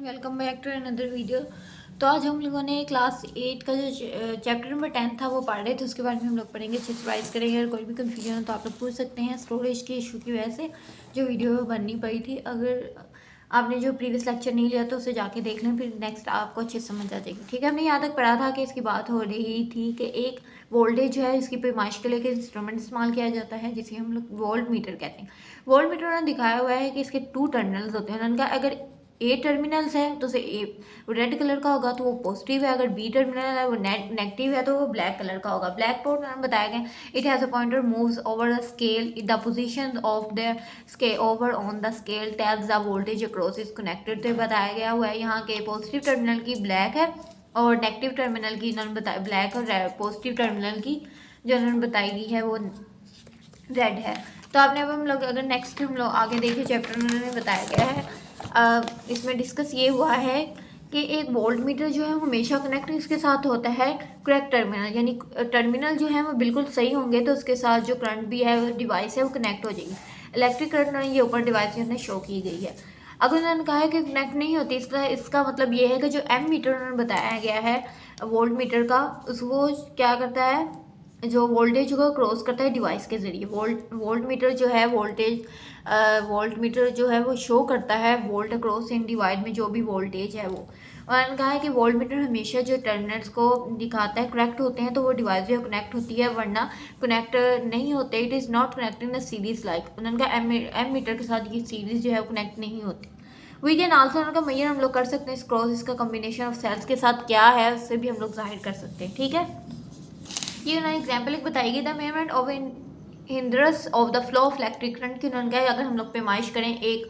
Welcome back to another video. तो आज हम लोगों ने क्लास 8 का जो चैप्टर नंबर 10 था वो पढ़ रहे थे, उसके बारे में हम लोग पढ़ेंगे, अच्छे से रिवाइज करेंगे। अगर कोई भी कंफ्यूजन हो तो आप लोग पूछ सकते हैं। स्टोरेज के इशू की वजह से जो वीडियो बन नहीं पाई थी, अगर आपने जो प्रीवियस लेक्चर नहीं लिया तो उसे जाके देख लें, फिर नेक्स्ट आपको अच्छे से समझ आ जाएगी। ठीक है, हमने यहाँ तक पढ़ा था कि इसकी बात हो रही थी कि एक वोल्टेज है, इसकी पैमाइश के लिए एक इंस्ट्रूमेंट इस्तेमाल किया जाता है जिसे हम लोग वोल्ट मीटर कहते हैं। वोल्ट मीटर उन्होंने दिखाया हुआ है कि इसके 2 टर्मिनल्स होते हैं। उनका अगर ए टर्मिनल्स है तो उसे ए रेड कलर का होगा तो वो पॉजिटिव है, अगर बी टर्मिनल है वो नेगेटिव है तो वो ब्लैक कलर का होगा। ब्लैक बोर्ड में बताया गया it has a pointer moves over the scale, the position of the scale over on the scale tells the voltage across is connected. तो बताया गया हुआ है यहाँ के पॉजिटिव टर्मिनल की ब्लैक है और नेगेटिव टर्मिनल की इन्होंने बताया ब्लैक, और पॉजिटिव टर्मिनल की जो उन्होंने बताई गई है वो रेड है। तो आपने अब हम लोग अगर नेक्स्ट हम लोग आगे देखें चैप्टर में उन्होंने बताया गया है, इसमें डिस्कस ये हुआ है कि एक वोल्ट मीटर जो है हमेशा कनेक्ट इसके साथ होता है करेक्ट टर्मिनल, यानी टर्मिनल जो है वो बिल्कुल सही होंगे तो उसके साथ जो करंट भी है डिवाइस है वो कनेक्ट हो जाएगी। इलेक्ट्रिक करंट ये ऊपर डिवाइस में शो की गई है। अगर उन्होंने कहा है कि कनेक्ट नहीं होती, इसका मतलब ये है कि जो एम मीटर उन्होंने बताया गया है वोल्ट मीटर का, वो क्या करता है, जो वोल्टेज को क्रॉस करता है डिवाइस के ज़रिए। वोल्ट मीटर जो है वोल्ट मीटर जो है वो शो करता है वोल्ट अक्रॉस इन डिवाइड में जो भी वोल्टेज है वो। और उन्होंने कहा है कि वोल्ट मीटर हमेशा जो टर्मिनल्स को दिखाता है कनेक्ट होते हैं तो वो डिवाइस जो कनेक्ट होती है, वरना कनेक्ट नहीं होते। It is not connecting the series like. उन्होंने कहा एम मीटर के साथ ये सीरीज जो है वो कनेक्ट नहीं होती। वी कैन आल्सो, उनका मैयर हम लोग कर सकते हैं इस क्रॉस, इसका कम्बिनेशन ऑफ सेल्स के साथ क्या है उससे भी हम लोग जाहिर कर सकते हैं। ठीक है, ये उन्होंने एग्जाम्पल एक बताएगी the measurement of hindrance of the flow of electric current की। उन्होंने कहा अगर हम लोग पैमाइश करें एक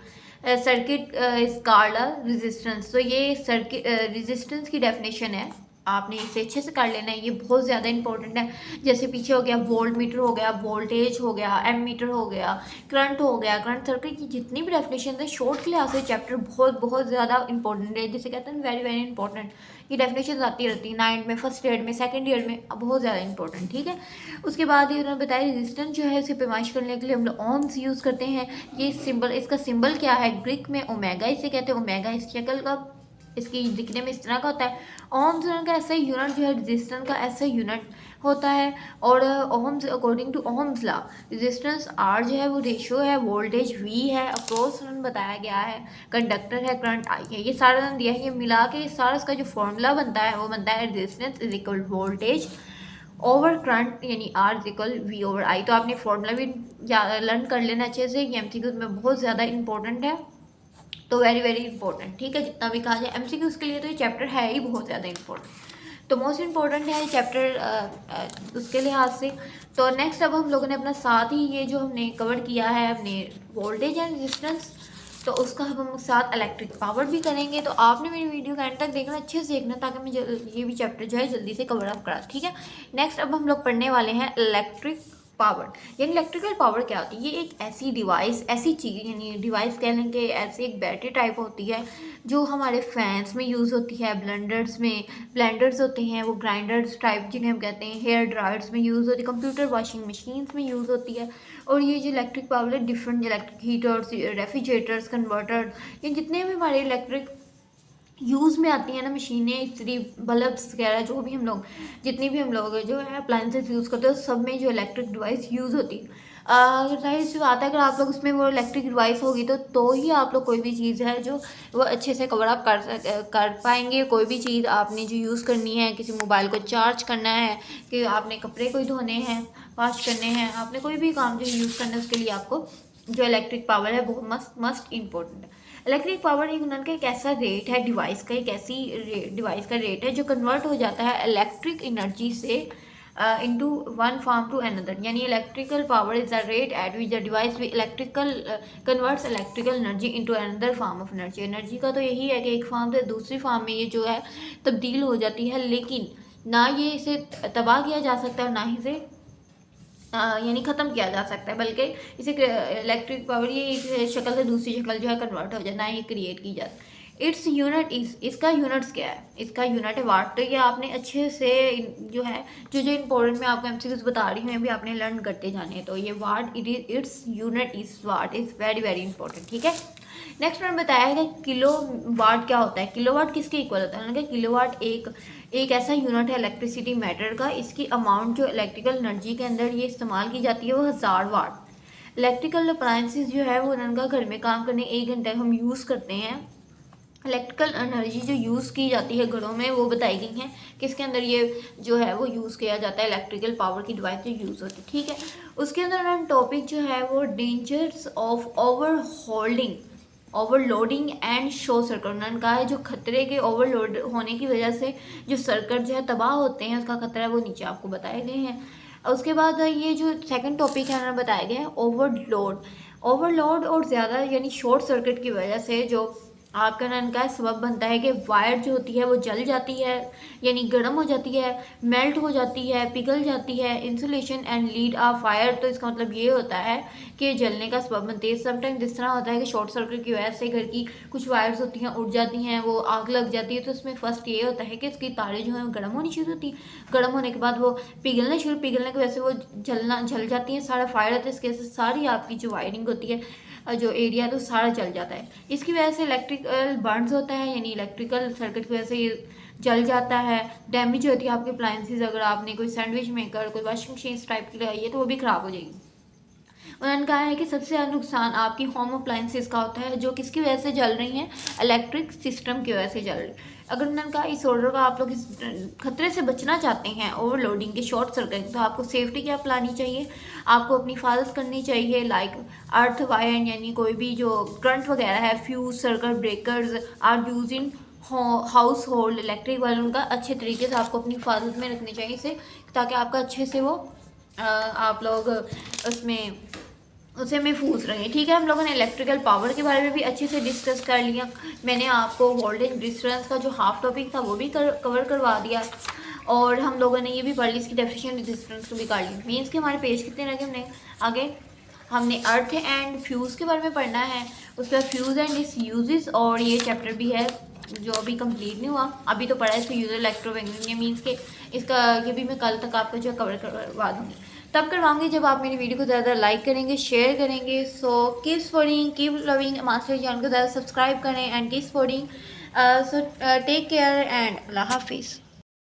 सर्किट इज कॉल्ड रेजिस्टेंस, तो ये सर्किट रेजिस्टेंस की डेफिनेशन है, आपने इसे अच्छे से कर लेना है, ये बहुत ज़्यादा इंपॉर्टेंट है। जैसे पीछे हो गया वोल्ट मीटर हो गया, वोल्टेज हो गया, एम मीटर हो गया, करंट हो गया, करंट सर्किट की जितनी भी डेफिनेशन है शॉर्ट क्लास से चैप्टर बहुत बहुत ज़्यादा इंपॉर्टेंट है, जिसे कहते हैं वेरी वेरी इंपॉर्टेंट। ये डेफिनेशन आती रहती है 9th में, फर्स्ट ईयर में, सेकंड ईयर में, बहुत ज़्यादा इंपॉर्टेंट। ठीक है, उसके बाद ये उन्होंने बताया रेजिस्टेंस जो है इसे पैमाइश करने के लिए हम लोग ओम्स यूज़ करते हैं। ये सिंबल, इसका सिंबल क्या है, ग्रीक में ओमेगा इसे कहते हैं। ओमेगा इस शक्ल का, इसकी दिखने में इस तरह का होता है। ओम्स का ऐसा यूनिट जो है रेजिस्टेंस का ऐसा यूनिट होता है। और Ohm's according to Ohm's law resistance R जो है वो रेशियो है, वोल्टेज वी है, अक्रॉस उन्होंने बताया गया है, कंडक्टर है, करंट आई है, ये सारा उन्होंने दिया है। ये मिला के सारा इसका जो फॉर्मूला बनता है वो बनता है resistance is equal voltage over current, यानी R is equal V over I. तो आपने फॉर्मूला भी लर्न कर लेना अच्छे से, ये एमसीक्यूज में बहुत ज़्यादा इंपॉर्टेंट है, तो वेरी वेरी इंपॉर्टेंट। ठीक है, जितना भी कहा जाए एमसीक्यूज के लिए तो ये चैप्टर है ही बहुत ज़्यादा इंपॉर्टेंट, तो मोस्ट इंपॉर्टेंट है ये चैप्टर उसके लिहाज से। तो नेक्स्ट अब हम लोगों ने अपना साथ ही ये जो हमने कवर किया है अपने वोल्टेज एंड रेजिस्टेंस, तो उसका हम साथ इलेक्ट्रिक पावर भी करेंगे। तो आपने मेरी वीडियो का एंड तक देखना, अच्छे से देखना, ताकि मैं ये भी चैप्टर जो है जल्दी से कवर अप करा। ठीक है, नेक्स्ट अब हम लोग पढ़ने वाले हैं इलेक्ट्रिक पावर, यानी इलेक्ट्रिकल पावर क्या होती है। ये एक ऐसी डिवाइस, ऐसी चीज़, यानी डिवाइस कह लें कि ऐसी एक बैटरी टाइप होती है जो हमारे फैंस में यूज़ होती है, ब्लेंडर्स होते हैं वो ग्राइंडर्स टाइप जिन्हें हम कहते हैं, हेयर ड्रायर्स में यूज़ होती है, कंप्यूटर वॉशिंग मशीन्स में यूज़ होती है। और ये जो इलेक्ट्रिक पावर है different electric heaters, refrigerators, converter, ये जितने भी हमारे इलेक्ट्रिक यूज़ में आती हैं ना मशीनें, इस्त्री, बल्ब्स वगैरह, जो भी हम लोग जितनी भी हम लोग जो है अप्लाइंसेस यूज़ करते हैं सब में जो इलेक्ट्रिक डिवाइस यूज़ होती है। जाहिर सी बात है अगर आप लोग उसमें वो इलेक्ट्रिक डिवाइस होगी तो ही आप लोग कोई भी चीज़ है जो वो अच्छे से कवर अप कर पाएंगे। कोई भी चीज़ आपने जो यूज़ करनी है, किसी मोबाइल को चार्ज करना है, कि आपने कपड़े कोई धोने हैं, वॉश करने हैं, आपने कोई भी काम जो यूज़ करना है उसके लिए आपको जो इलेक्ट्रिक पावर है वो मस्ट इम्पोर्टेंट है। इलेक्ट्रिक पावर एक उनका एक ऐसा रेट है डिवाइस का, एक ऐसी डिवाइस का रेट है जो कन्वर्ट हो जाता है इलेक्ट्रिक एनर्जी से into one form to another, यानी electrical power is the rate at which the device electrical converts electrical energy into another form of energy. Energy का तो यही है कि एक फॉर्म से दूसरी फॉर्म में ये जो है तब्दील हो जाती है, लेकिन ना ये इसे तबाह किया जा सकता है और ना ही इसे यानी ख़त्म किया जा सकता है, बल्कि इसे इलेक्ट्रिक पावर ये एक शक्ल से दूसरी शक्ल जो है कन्वर्ट हो जाए, ना ही क्रिएट की जाती। इट्स यूनिट इज, इसका यूनिट्स क्या है, इसका यूनिट है वाट। तो ये आपने अच्छे से जो है जो इंपॉर्टेंट मैं आपको एमसीक्यूज बता रही हूँ भी आपने लर्न करते जाने हैं। तो ये watt, it is, its unit is watt, is very very important. ठीक है, नेक्स्ट मैंने बताया है कि किलो वाट क्या होता है, किलो वाट किसके इक्वल होता है, मतलब किलो वाट एक ऐसा यूनिट है इलेक्ट्रिसिटी मैटर का, इसकी अमाउंट जो इलेक्ट्रिकल एनर्जी के अंदर ये इस्तेमाल की जाती है वो 1000 वाट। इलेक्ट्रिकल अप्लायंसेस जो है वो उनका घर में काम करने 1 घंटे हम यूज़ करते हैं। इलेक्ट्रिकल एनर्जी जो यूज़ की जाती है घरों में वो बताई गई हैं कि इसके अंदर ये जो है वो यूज़ किया जाता है, इलेक्ट्रिकल पावर की डिवाइस जो यूज़ होती है, ठीक है। उसके अंदर उन्होंने टॉपिक जो है वो dangers of overloading and show circuit, उन्होंने कहा है जो खतरे के ओवरलोड होने की वजह से जो सर्किट जो है तबाह होते हैं उसका खतरा है वो नीचे आपको बताए गए हैं। उसके बाद ये जो सेकंड टॉपिक है उन्होंने बताया गया है ओवरलोड और ज़्यादा यानी शॉर्ट सर्किट की वजह से जो आपका नन का सबब बनता है कि वायर जो होती है वो जल जाती है, यानी गर्म हो जाती है, मेल्ट हो जाती है, पिघल जाती है, insulation and lead a fire. तो इसका मतलब ये होता है कि जलने का सबब बनती है। समटाइम इस तरह होता है कि शॉर्ट सर्किट की वजह से घर की कुछ वायर्स होती हैं उड़ जाती हैं, वो आग लग जाती है। तो इसमें फर्स्ट ये होता है कि इसकी तारें जो हैं गर्म होनी शुरू होती हैं, गर्म होने के बाद वो पिघलने की वजह से वो जल जाती हैं, सारा फायर होता है। इसके वजह से सारी आपकी जो वायरिंग होती है, जो एरिया तो सारा जल जाता है। इसकी वजह से इलेक्ट्रिकल बर्न्स होता है, यानी इलेक्ट्रिकल सर्किट की वजह से ये जल जाता है। डैमेज होती है आपके अप्लायंसेस, अगर आपने कोई सैंडविच मेकर, कोई वॉशिंग मशीन इस टाइप की लगाई है तो वो भी ख़राब हो जाएगी। उन्होंने कहा है कि सबसे ज़्यादा नुकसान आपकी होम अप्लायंसेस का होता है जो किसकी वजह से जल रही हैं, इलेक्ट्रिक सिस्टम की वजह से जल रही। अगर उन्होंने कहा इस ऑर्डर का आप लोग इस खतरे से बचना चाहते हैं ओवरलोडिंग के, शॉर्ट सर्किट, तो आपको सेफ्टी क्या अपनानी चाहिए, आपको अपनी हिफाजत करनी चाहिए। लाइक अर्थ वायर यानी कोई भी जो करंट वगैरह है, fuse, circuit breakers are use in household electric वाले, उनका अच्छे तरीके से आपको अपनी हिफाजत में रखनी चाहिए इसे, ताकि आपका अच्छे से वो आप लोग उसे महफूज रहें, ठीक है। हम लोगों ने इलेक्ट्रिकल पावर के बारे में भी अच्छे से डिस्कस कर लिया। मैंने आपको वोल्टेज डिफरेंस का जो हाफ टॉपिक था वो भी कवर करवा दिया, और हम लोगों ने ये भी पढ़ ली इसकी डेफिनेशन डिफरेंस को भी कर ली। मीन्स के हमारे पेज कितने लगे, हमने अर्थ एंड फ्यूज़ के बारे में पढ़ना है, उसके बाद फ्यूज़ एंड इस यूजेस, और ये चैप्टर भी है जो अभी कंप्लीट नहीं हुआ, अभी तो पढ़ा है इसको यूजर इलेक्ट्रोमैग्नेटिक। मीन्स के इसका ये भी मैं कल तक आपको जो कवर करवा दूँगी, तब करवाऊंगी जब आप मेरी वीडियो को ज़्यादा लाइक करेंगे, शेयर करेंगे। So keep supporting, keep loving master channel को ज़्यादा सब्सक्राइब करें and keep supporting. So take care and अल्लाह हाफिज़।